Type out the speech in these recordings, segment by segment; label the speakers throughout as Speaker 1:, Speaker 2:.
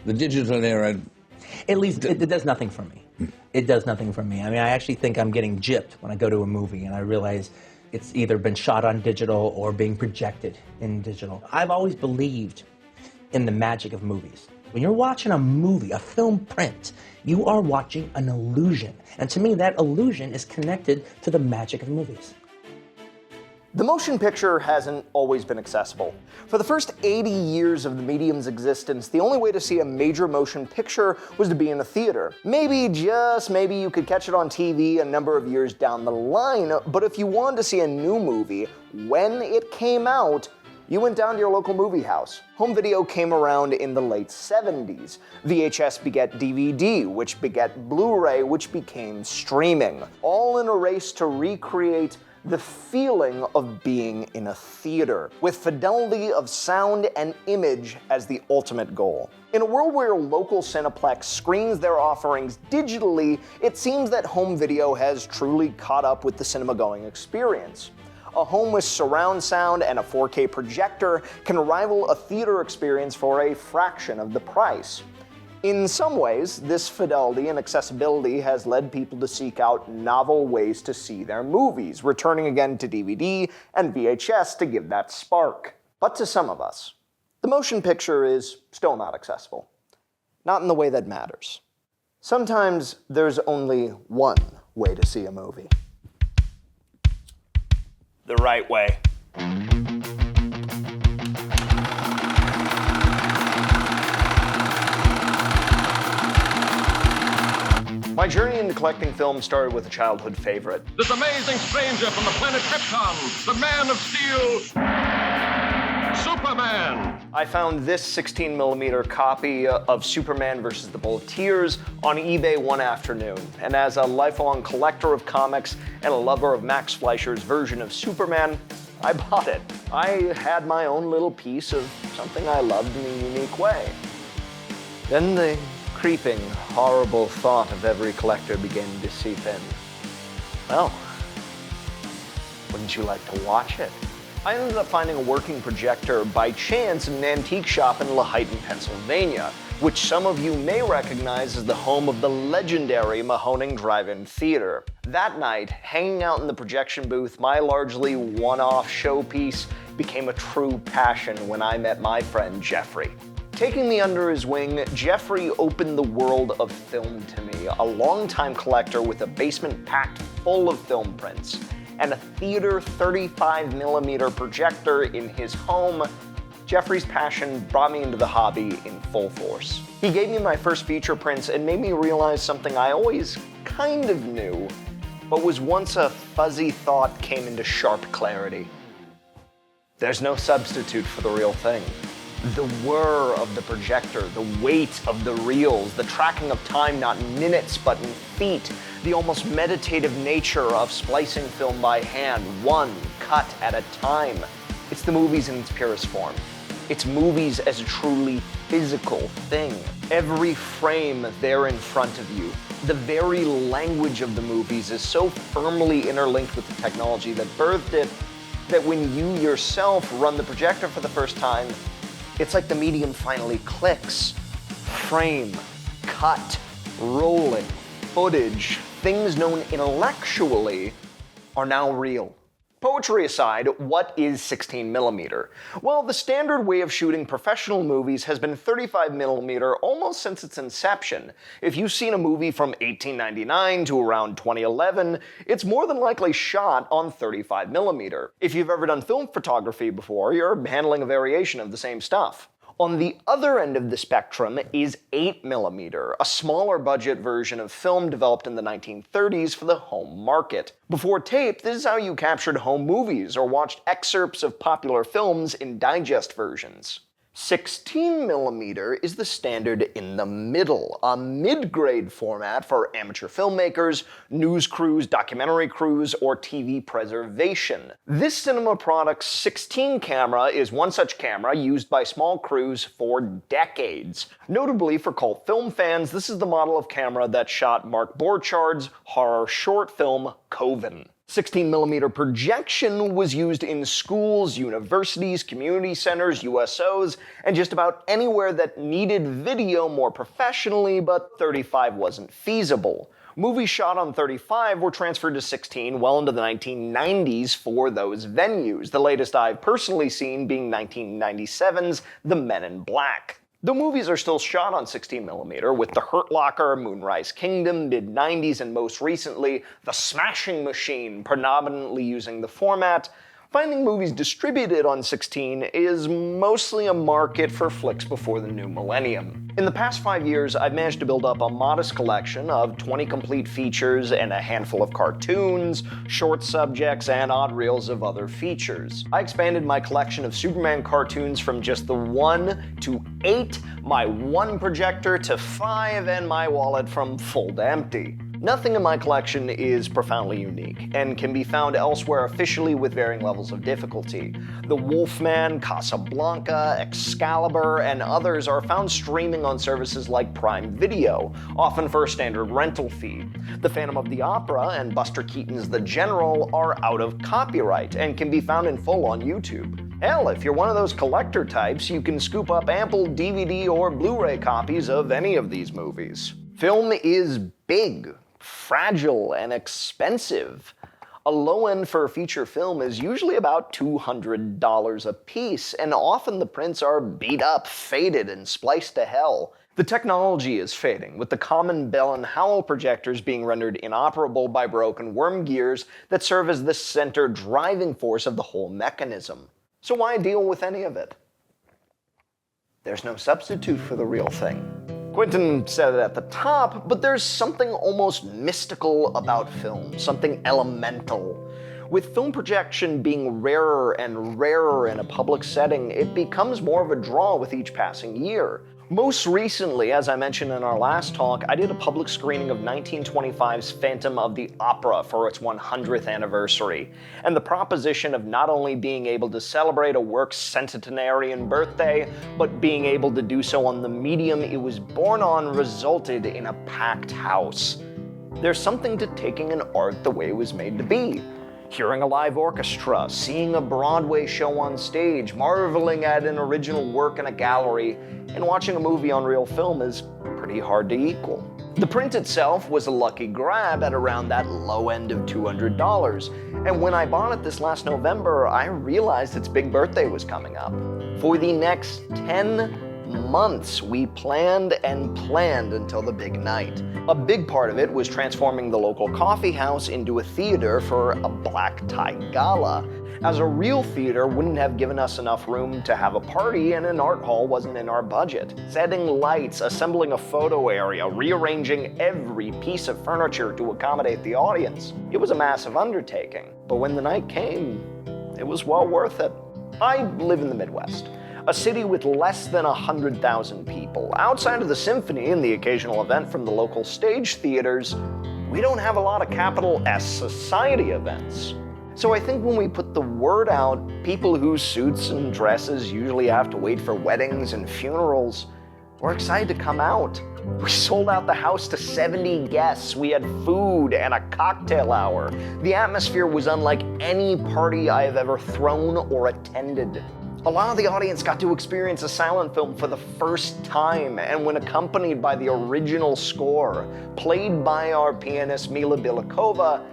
Speaker 1: The digital era.
Speaker 2: At least it does nothing for me. It does nothing for me. I mean, I actually think I'm getting gypped when I go to a movie and I realize it's either been shot on digital or being projected in digital. I've always believed in the magic of movies. When you're watching a movie, a film print, you are watching an illusion. And to me, that illusion is connected to the magic of movies.
Speaker 3: The motion picture hasn't always been accessible. For the first 80 years of the medium's existence, the only way to see a major motion picture was to be in a theater. Maybe, just maybe, you could catch it on TV a number of years down the line, but if you wanted to see a new movie, when it came out, you went down to your local movie house. Home video came around in the late 70s. VHS beget DVD, which beget Blu-ray, which became streaming. All in a race to recreate the feeling of being in a theater, with fidelity of sound and image as the ultimate goal. In a world where local Cineplex screens their offerings digitally, it seems that home video has truly caught up with the cinema-going experience. A home with surround sound and a 4K projector can rival a theater experience for a fraction of the price. In some ways, this fidelity and accessibility has led people to seek out novel ways to see their movies, returning again to DVD and VHS to give that spark. But to some of us, the motion picture is still not accessible. Not in the way that matters. Sometimes there's only one way to see a movie. The right way. My journey into collecting film started with a childhood favorite.
Speaker 4: This amazing stranger from the planet Krypton, the Man of Steel, Superman.
Speaker 3: I found this 16mm copy of Superman vs. the Volunteers on eBay one afternoon, and as a lifelong collector of comics and a lover of Max Fleischer's version of Superman, I bought it. I had my own little piece of something I loved in a unique way. Then the creeping, horrible thought of every collector began to seep in. Well, wouldn't you like to watch it? I ended up finding a working projector by chance in an antique shop in Lehighton, Pennsylvania, which some of you may recognize as the home of the legendary Mahoning Drive-In Theater. That night, hanging out in the projection booth, my largely one-off showpiece became a true passion when I met my friend Jeffrey. Taking me under his wing, Jeffrey opened the world of film to me, a longtime collector with a basement packed full of film prints, and a theater 35mm projector in his home. Jeffrey's passion brought me into the hobby in full force. He gave me my first feature prints and made me realize something I always kind of knew, but was once a fuzzy thought came into sharp clarity. There's no substitute for the real thing. The whir of the projector, the weight of the reels, the tracking of time not in minutes but in feet, the almost meditative nature of splicing film by hand, one cut at a time. It's the movies in its purest form. It's movies as a truly physical thing. Every frame there in front of you. The very language of the movies is so firmly interlinked with the technology that birthed it, that when you yourself run the projector for the first time, it's like the medium finally clicks. Frame, cut, rolling, footage, things known intellectually are now real. Poetry aside, what is 16mm? Well, the standard way of shooting professional movies has been 35mm almost since its inception. If you've seen a movie from 1899 to around 2011, it's more than likely shot on 35mm. If you've ever done film photography before, you're handling a variation of the same stuff. On the other end of the spectrum is 8mm, a smaller budget version of film developed in the 1930s for the home market. Before tape, this is how you captured home movies or watched excerpts of popular films in digest versions. 16mm is the standard in the middle, a mid-grade format for amateur filmmakers, news crews, documentary crews, or TV preservation. This cinema product's 16 camera is one such camera used by small crews for decades. Notably for cult film fans, this is the model of camera that shot Mark Borchardz's horror short film Coven. 16mm projection was used in schools, universities, community centers, USOs, and just about anywhere that needed video more professionally, but 35 wasn't feasible. Movies shot on 35 were transferred to 16 well into the 1990s for those venues, the latest I've personally seen being 1997's The Men in Black. The movies are still shot on 16mm, with The Hurt Locker, Moonrise Kingdom, mid-90s, and most recently, The Smashing Machine, predominantly using the format. Finding movies distributed on 16 is mostly a market for flicks before the new millennium. In the past 5 years, I've managed to build up a modest collection of 20 complete features and a handful of cartoons, short subjects, and odd reels of other features. I expanded my collection of Superman cartoons from just the 1 to 8, my 1 projector to 5, and my wallet from full to empty. Nothing in my collection is profoundly unique, and can be found elsewhere officially with varying levels of difficulty. The Wolfman, Casablanca, Excalibur, and others are found streaming on services like Prime Video, often for a standard rental fee. The Phantom of the Opera and Buster Keaton's The General are out of copyright, and can be found in full on YouTube. Hell, if you're one of those collector types, you can scoop up ample DVD or Blu-ray copies of any of these movies. Film is big, fragile, and expensive. A low end for a feature film is usually about $200 a piece, and often the prints are beat up, faded, and spliced to hell. The technology is fading, with the common Bell & Howell projectors being rendered inoperable by broken worm gears that serve as the center driving force of the whole mechanism. So why deal with any of it? There's no substitute for the real thing. Quentin said it at the top, but there's something almost mystical about film, something elemental. With film projection being rarer and rarer in a public setting, it becomes more of a draw with each passing year. Most recently, as I mentioned in our last talk, I did a public screening of 1925's Phantom of the Opera for its 100th anniversary, and the proposition of not only being able to celebrate a work's centenarian birthday, but being able to do so on the medium it was born on resulted in a packed house. There's something to taking an art the way it was made to be. Hearing a live orchestra, seeing a Broadway show on stage, marveling at an original work in a gallery, and watching a movie on real film is pretty hard to equal. The print itself was a lucky grab at around that low end of $200, and when I bought it this last November, I realized its big birthday was coming up. For the next 10 months, we planned and planned until the big night. A big part of it was transforming the local coffee house into a theater for a black tie gala, as a real theater wouldn't have given us enough room to have a party, and an art hall wasn't in our budget. Setting lights, assembling a photo area, rearranging every piece of furniture to accommodate the audience. It was a massive undertaking, but when the night came, it was well worth it. I live in the Midwest, a city with less than 100,000 people. Outside of the symphony and the occasional event from the local stage theaters, we don't have a lot of capital S society events. So I think when we put the word out, people whose suits and dresses usually have to wait for weddings and funerals were excited to come out. We sold out the house to 70 guests. We had food and a cocktail hour. The atmosphere was unlike any party I have ever thrown or attended. A lot of the audience got to experience a silent film for the first time, and when accompanied by the original score, played by our pianist Mila Bilikova,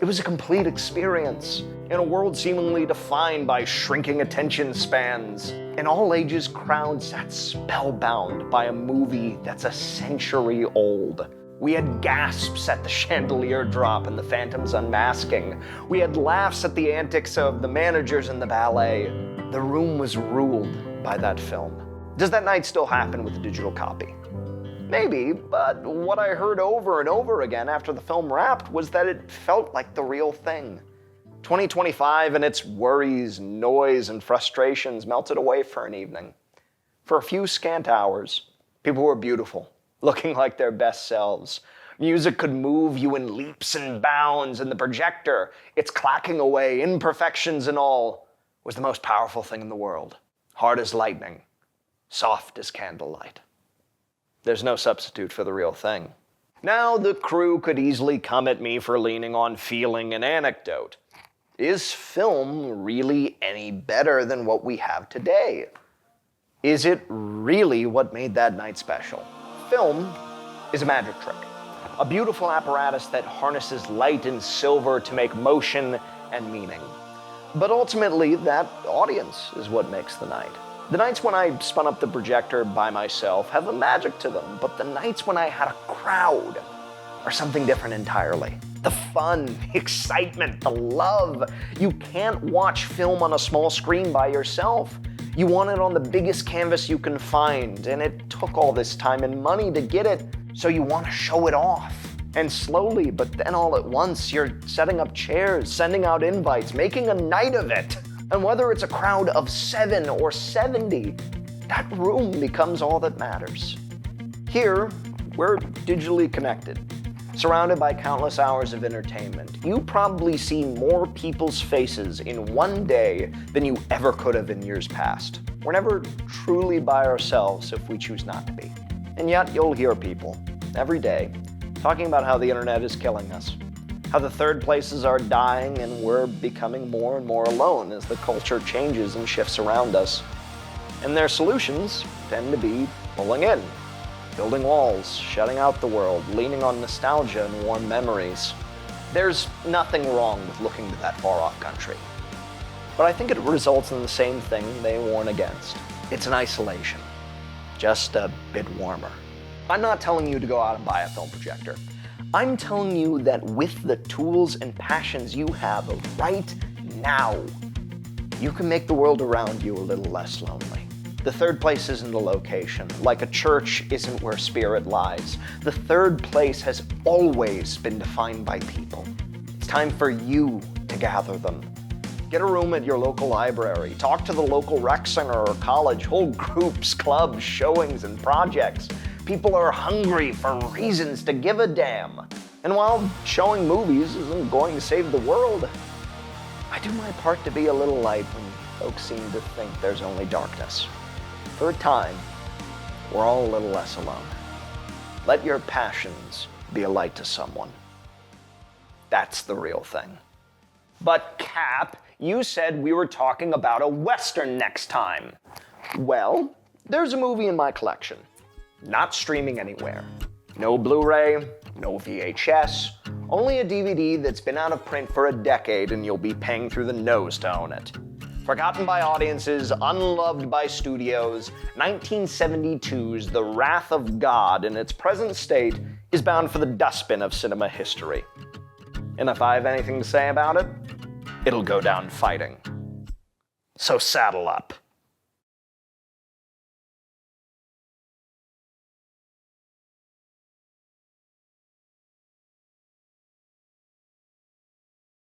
Speaker 3: it was a complete experience. In a world seemingly defined by shrinking attention spans, an all-ages crowd sat spellbound by a movie that's a century old. We had gasps at the chandelier drop and the Phantom's unmasking. We had laughs at the antics of the managers and the ballet. The room was ruled by that film. Does that night still happen with a digital copy? Maybe, but what I heard over and over again after the film wrapped was that it felt like the real thing. 2025 and its worries, noise, and frustrations melted away for an evening. For a few scant hours, people were beautiful, looking like their best selves. Music could move you in leaps and bounds, and the projector, its clacking away, imperfections and all, was the most powerful thing in the world. Hard as lightning, soft as candlelight. There's no substitute for the real thing. Now, the crew could easily come at me for leaning on feeling and anecdote. Is film really any better than what we have today? Is it really what made that night special? Film is a magic trick, a beautiful apparatus that harnesses light and silver to make motion and meaning. But ultimately, that audience is what makes the night. The nights when I spun up the projector by myself have a magic to them, but the nights when I had a crowd are something different entirely. The fun, the excitement, the love. You can't watch film on a small screen by yourself. You want it on the biggest canvas you can find, and it took all this time and money to get it, so you want to show it off. And slowly, but then all at once, you're setting up chairs, sending out invites, making a night of it. And whether it's a crowd of 7 or 70, that room becomes all that matters. Here, we're digitally connected, surrounded by countless hours of entertainment. You probably see more people's faces in one day than you ever could have in years past. We're never truly by ourselves if we choose not to be. And yet, you'll hear people, every day, talking about how the internet is killing us, how the third places are dying and we're becoming more and more alone as the culture changes and shifts around us. And their solutions tend to be pulling in, building walls, shutting out the world, leaning on nostalgia and warm memories. There's nothing wrong with looking to that far-off country. But I think it results in the same thing they warn against. It's an isolation, just a bit warmer. I'm not telling you to go out and buy a film projector. I'm telling you that with the tools and passions you have right now, you can make the world around you a little less lonely. The third place isn't a location, like a church isn't where spirit lies. The third place has always been defined by people. It's time for you to gather them. Get a room at your local library, talk to the local rec center or college, hold groups, clubs, showings, and projects. People are hungry for reasons to give a damn. And while showing movies isn't going to save the world, I do my part to be a little light when folks seem to think there's only darkness. For a time, we're all a little less alone. Let your passions be a light to someone. That's the real thing. But Cap, you said we were talking about a Western next time. Well, there's a movie in my collection. Not streaming anywhere. No Blu-ray, no VHS, only a DVD that's been out of print for a decade and you'll be paying through the nose to own it. Forgotten by audiences, unloved by studios, 1972's The Wrath of God in its present state is bound for the dustbin of cinema history. And if I have anything to say about it, it'll go down fighting. So saddle up.